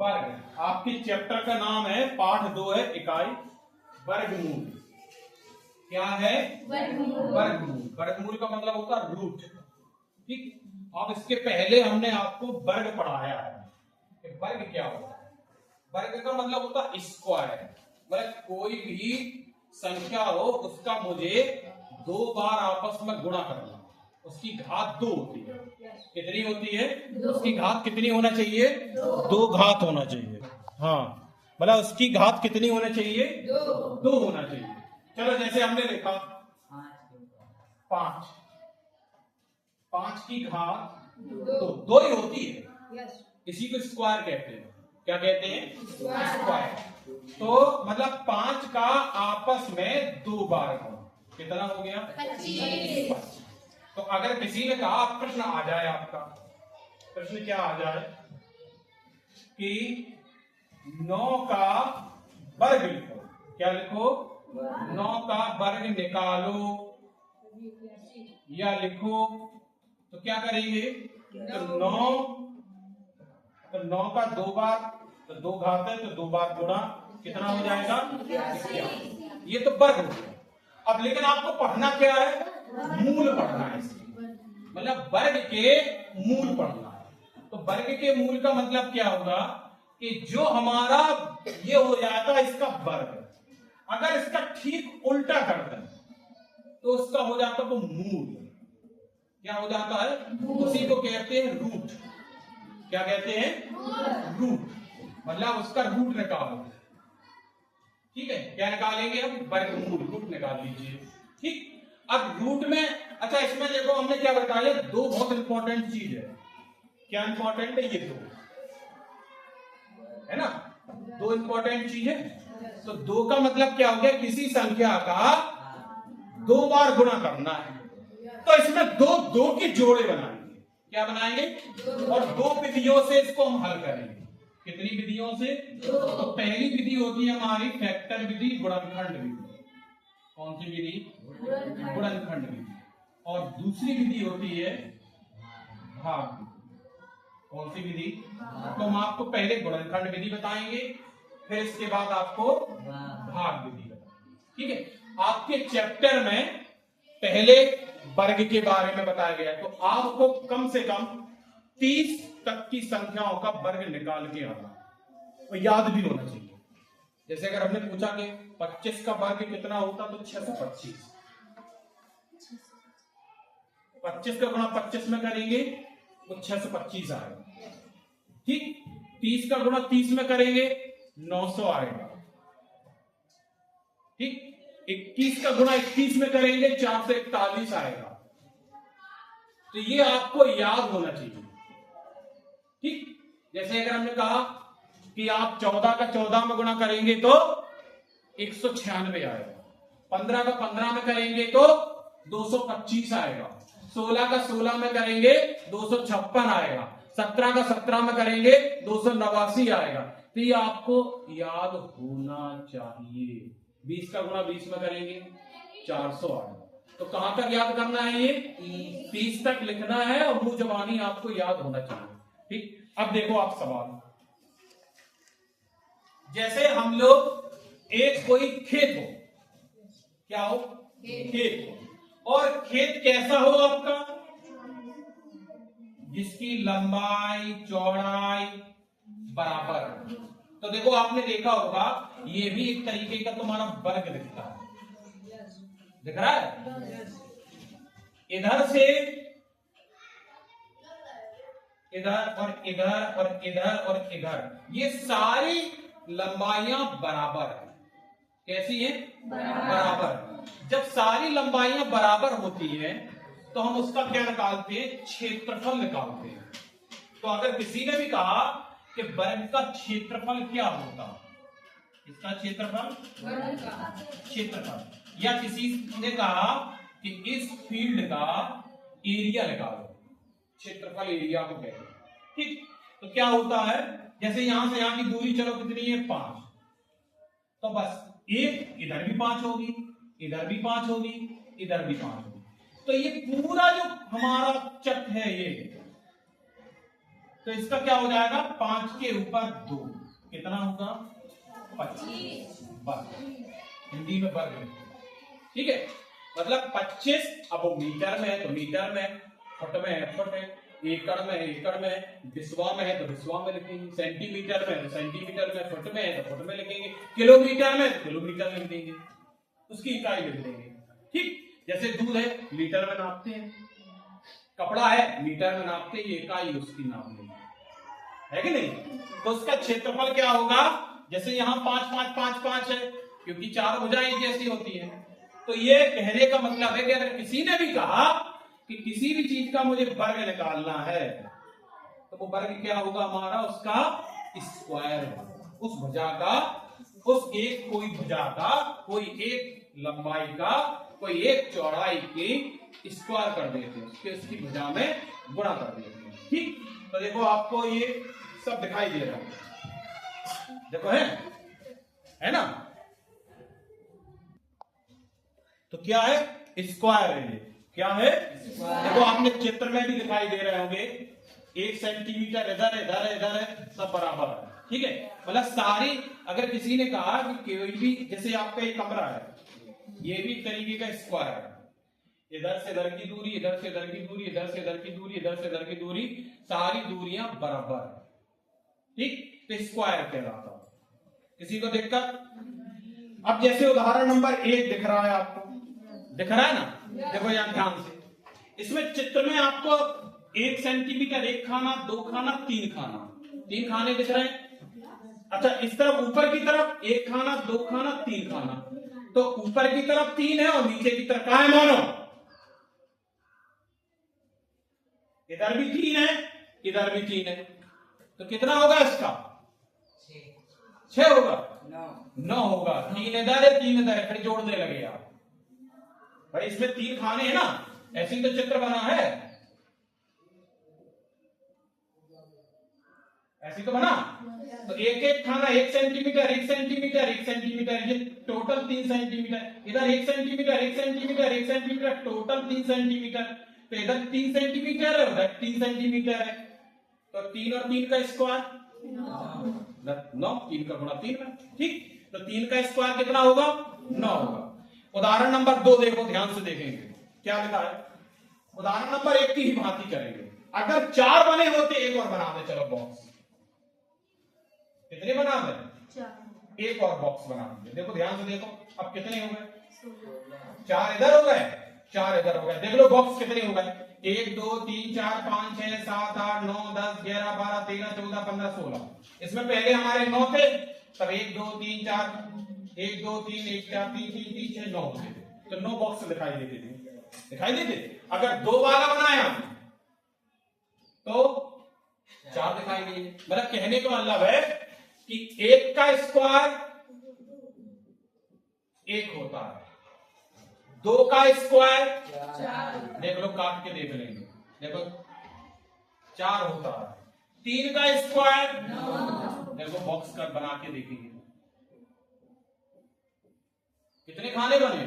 वर्ग। आपके चैप्टर का नाम है, पाठ 2 है, इकाई वर्गमूल। क्या है? वर्गमूल। वर्गमूल का मतलब होता है रूट। ठीक। अब इसके पहले हमने आपको वर्ग पढ़ाया है कि वर्ग क्या होता है। वर्ग का मतलब होता है स्क्वायर। मतलब कोई भी संख्या हो उसका मुझे 2 बार आपस में गुणा करना, उसकी घात 2 होती है। कितनी होती है? उसकी घात कितनी होना चाहिए? 2 घात होना चाहिए। हाँ, मतलब उसकी घात कितनी होना चाहिए? 2 होना चाहिए। चलो जैसे हमने लिखा 5, 5 की घात 2 ही होती है। इसी को स्क्वायर कहते हैं। क्या कहते हैं? स्क्वायर। तो मतलब 5 का आपस में 2 बार गुणा, कितना हो गया? 25। तो अगर किसी ने कहा, प्रश्न आ जाए आपका, प्रश्न क्या आ जाए कि 9 का वर्ग लिखो। क्या लिखो? 9 का वर्ग निकालो या लिखो, तो क्या करेंगे? तो 9 का 2 बार, तो 2 घात है, तो 2 बार गुणा, कितना हो जाएगा? 81। ये तो वर्ग हो गया। अब लेकिन आपको पढ़ना क्या है? मूल पढ़ना है। मतलब वर्ग के मूल पढ़ना है। तो वर्ग के मूल का मतलब क्या होगा कि जो हमारा ये हो जाता है इसका वर्ग, अगर इसका ठीक उल्टा कर दें तो उसका हो जाता है वो मूल। क्या हो जाता है? उसी को कहते हैं रूट। क्या कहते हैं? रूट। मतलब उसका रूट निकालो। ठीक है, क्या निकालेंगे हम? वर्गमूल, रूट निकाल लीजिए। ठीक। अब रूट में, अच्छा इसमें देखो हमने क्या बताया, 2 बहुत इंपॉर्टेंट चीज है। क्या इंपॉर्टेंट है? ये 2 है ना, 2 इंपॉर्टेंट चीज है। तो 2 का मतलब क्या हो गया? किसी संख्या का 2 बार गुणा करना है। तो इसमें 2 के जोड़े बनाएंगे। क्या बनाएंगे? और 2 विधियों से इसको हम हल करेंगे। कितनी विधियों से? तो पहली विधि होती है हमारी फैक्टर विधि, गुणनखंड विधि। कौन सी विधि? गुणनखंड विधि। और दूसरी विधि होती है भाग विधि। कौन सी विधि? तो हम आपको पहले गुणनखंड विधि बताएंगे, फिर इसके बाद आपको भाग विधि बताएंगे। ठीक है। आपके चैप्टर में पहले वर्ग के बारे में बताया गया, तो आपको कम से कम 30 तक की संख्याओं का वर्ग निकाल के आना, तो याद भी होना चाहिए। जैसे अगर हमने पूछा कि 25 का वर्ग कितना होता, तो 625। 25 का गुणा 25 में करेंगे तो 625 आएगा। ठीक। 30 का गुणा 30 में करेंगे 900 आएगा। ठीक। 21 का गुणा 21 में करेंगे 441 आएगा। तो ये आपको याद होना चाहिए। ठीक। जैसे अगर हमने कहा कि आप 14 का 14 में गुणा करेंगे तो 196 आएगा, 15 का 15 में करेंगे तो 225 आएगा, 16 का 16 में करेंगे 256 आएगा, 17 का 17 में करेंगे 289 आएगा। तो ये आपको याद होना चाहिए। 20 का गुणा 20 में करेंगे 400 आएगा। तो कहां तक याद करना है? ये 30 तक लिखना है और मुंह जबानी आपको याद होना चाहिए। ठीक। अब देखो आप सवाल, जैसे हम लोग एक कोई खेत हो, क्या हो? खेत हो, और खेत कैसा हो आपका? जिसकी लंबाई चौड़ाई बराबर। तो देखो आपने देखा होगा, ये भी एक तरीके का तुम्हारा वर्ग दिखता है, दिख रहा है? इधर से इधर और इधर और इधर और इधर, ये सारी लंबाइयां बराबर है। कैसी है? बराबर। जब सारी लंबाइयां बराबर होती है तो हम उसका क्या निकालते हैं? क्षेत्रफल निकालते हैं। तो अगर किसी ने भी कहा कि वर्ग का क्षेत्रफल क्या होता, इसका क्षेत्रफल, क्षेत्रफल, या किसी ने कहा कि इस फील्ड का एरिया निकालो, क्षेत्रफल एरिया को कहते हैं। ठीक। तो क्या होता है, जैसे यहां से यहां की दूरी चलो कितनी है? 5। तो बस एक इधर भी 5 होगी, इधर भी 5 होगी, इधर भी 5 होगी। तो ये पूरा जो हमारा चक है, तो इसका क्या हो जाएगा 5 के ऊपर 2 कितना होगा 25 वर्ग, हिंदी में वर्ग, ठीक है। मतलब 25, अब वो मीटर में है तो मीटर में, फुट में है फुट है, एकड़ में है एकड़ में, बिस्वा में है तो बिस्वा में लिखेंगे, सेंटीमीटर में है तो सेंटीमीटर में, फुट में है तो फुट में लिखेंगे, किलोमीटर में तो किलोमीटर लिख देंगे, उसकी इकाई लिख देंगे, ठीक। जैसे दूध है लीटर में नापते हैं, कपड़ा है मीटर में नापते हैं, ये इकाई उसकी नाप लेंगे, है कि नहीं। तो उसका क्षेत्रफल क्या होगा, जैसे यहाँ 5 5 5 5 है क्योंकि 4 भुजाएं जैसी होती है। तो ये कहने का मतलब है कि अगर किसी ने भी कहा कि किसी भी चीज का मुझे वर्ग निकालना है तो वो वर्ग क्या होगा हमारा, उसका स्क्वायर, उस भुजा का, उस एक कोई भुजा का, कोई एक लंबाई का, कोई एक चौड़ाई की स्क्वायर कर देते हैं, उसकी भुजा में गुणा कर देते हैं, ठीक। तो देखो आपको ये सब दिखाई दे रहा है, देखो है ना। तो क्या है स्क्वायर है, ये क्या है देखो आपने चित्र में भी दिखाई दे रहे होंगे, 1 सेंटीमीटर इधर इधर इधर है, सब बराबर है, ठीक है। मतलब सारी, अगर किसी ने कहा कि कोई भी, जैसे आपका एक कमरा है, ये भी तरीके का स्क्वायर है, इधर से इधर की दूरी, इधर से इधर की दूरी, इधर से इधर की दूरी, इधर से इधर की दूरी, सारी दूरियां बराबर है, ठीक। तो स्क्वायर कहलाता है। किसी को दिक्कत? अब जैसे उदाहरण नंबर 1 दिख रहा है, आपको दिख रहा है ना, देखो यहां ध्यान से, इसमें चित्र में आपको 1 सेंटीमीटर 1 खाना, 2 खाना, 3 खाना, 3 खाने दिख रहे हैं। अच्छा इस तरफ ऊपर की तरफ 1 खाना, 2 खाना, 3 खाना, तो ऊपर की तरफ 3 है और नीचे की तरफ कहां है मानो, इधर भी 3 है, इधर भी 3 है, तो कितना होगा इसका 6 होगा, 9 होगा। 3 इधर है 3 इधर है, फिर जोड़ने लगे आप, भाई इसमें 3 खाने हैं ना, ऐसे ही तो चित्र बना है, ऐसे तो बना। तो एक एक खाना 1 सेंटीमीटर 1 सेंटीमीटर 1 सेंटीमीटर, ये टोटल 3 सेंटीमीटर, इधर 1 centimetre 1 centimetre 1 centimetre, total 3 centimetre, तो इधर 3 सेंटीमीटर है, उधर 3 सेंटीमीटर है, तो 3 और 3 का स्क्वायर 9, 3 का गुणा 3 में, ठीक। तो 3 का स्क्वायर कितना होगा 9 होगा। उदाहरण नंबर 2 देखो, ध्यान से देखेंगे क्या लिखा है। उदाहरण नंबर 1 की ही भांति करेंगे। अगर 4 बने होते, एक और बना दे, चलो बॉक्स, कितने बना दे, 4, एक और बॉक्स बना दे। देखो ध्यान से देखो, अब कितने हो गए, 4 इधर हो गए, 4 इधर हो गए, देख लो बॉक्स कितने हो गए, 1 2 3 4 5 6 7 8 9 10 11 12 13 14 15 16। इसमें पहले हमारे 9 थे, तब 1 2 3 4 1 2 3 1 4 3 3 3 6 9 थे, तो 9 बॉक्स दिखाई देते थे, दिखाई देते। अगर 2 वाला बनाया तो 4 दिखाई देंगे। मतलब कहने का मतलब है कि 1 का स्क्वायर 1 होता है, 2 का स्क्वायर 4, देख लो काट के देख लेंगे, देखो 4 होता है, 3 का स्क्वायर 9, देखो बॉक्स कर बना के देखेंगे कितने खाने बने,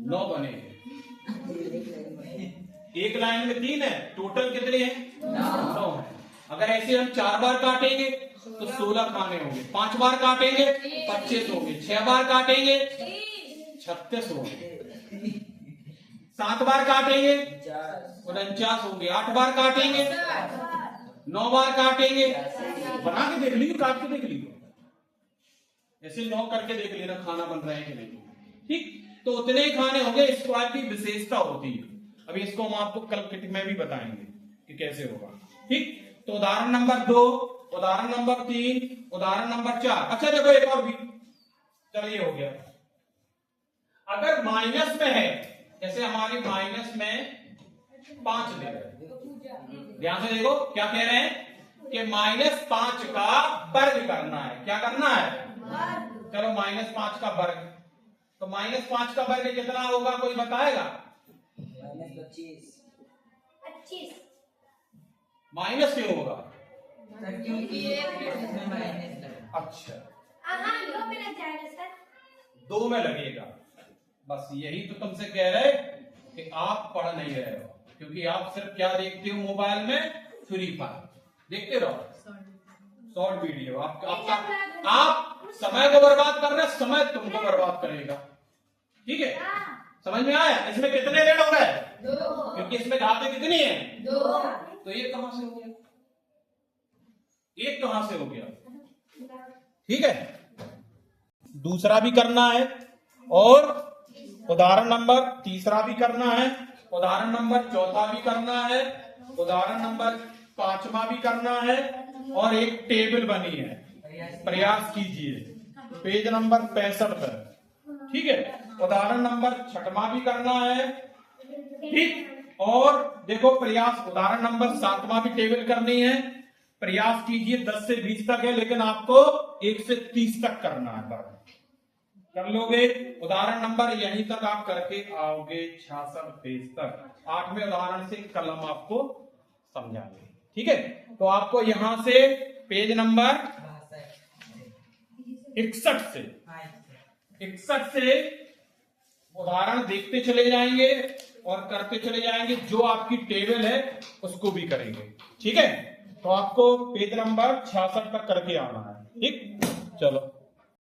9 बने, एक लाइन में 3 है, टोटल कितने हैं 9 है। अगर ऐसे हम 4 बार काटेंगे तो 16 खाने होंगे, 5 बार काटेंगे 25 होंगे, 6 बार काटेंगे 36 होंगे, 7 बार काटेंगे 49 होंगे, 8 बार काटेंगे 9 बार काटेंगे, बना के देख लीजिए, काट के देख लीजिए, ऐसे 9 करके देख लेना खाना बन रहा है कि नहीं, ठीक। तो उतने ही खाने होंगे, स्क्वायर की विशेषता होती है। अभी इसको हम आपको कल किट में भी बताएंगे कि कैसे होगा, ठीक। तो उदाहरण नंबर 2, उदाहरण नंबर 3, उदाहरण नंबर 4। अच्छा देखो एक और भी, चलो ये हो गया। अगर माइनस में है, जैसे हमारी माइनस में 5 दे रहे, ध्यान से देखो क्या कह रहे हैं कि -5 का वर्ग करना है, क्या करना है, चलो -5 का वर्ग, तो -5 का वर्ग कितना होगा, कोई बताएगा, -25। माइनस क्यों होगा, अच्छा 2 में लगेगा, बस यही तो तुमसे कह रहे कि आप पढ़ नहीं रहे हो, क्योंकि आप सिर्फ क्या देखते हो मोबाइल में, फ्री फायर। देखते रहो शॉर्ट वीडियो। आप समय को बर्बाद कर रहे, समय तुमको बर्बाद करेगा। ठीक है, समझ में आया? इसमें कितने ऋण हो गए? 2, क्योंकि इसमें घाते कितनी है? 2। तो ये कहां से हो गया? एक कहां से हो गया? ठीक है, दूसरा भी करना है और उदाहरण नंबर तीसरा भी करना है, उदाहरण नंबर चौथा भी करना है, उदाहरण नंबर 5वां भी करना है, और एक टेबल बनी है, प्रयास कीजिए, पेज नंबर 65 पर। ठीक है, उदाहरण नंबर 6वां भी करना है। ठीक, और देखो प्रयास उदाहरण नंबर 7वां भी टेबल करनी है। प्रयास कीजिए 10 से 20 तक है, लेकिन आपको 1 से 30 तक करना है। कर लोगे? उदाहरण नंबर यहीं तक आप करके आओगे 66 पेज तक। 8वें उदाहरण से कलम आपको समझाएंगे। ठीक है, तो आपको यहां से पेज नंबर 61 से उदाहरण देखते चले जाएंगे और करते चले जाएंगे। जो आपकी टेबल है उसको भी करेंगे। ठीक है, तो आपको पेज नंबर 66 तक करके आना है। ठीक, चलो।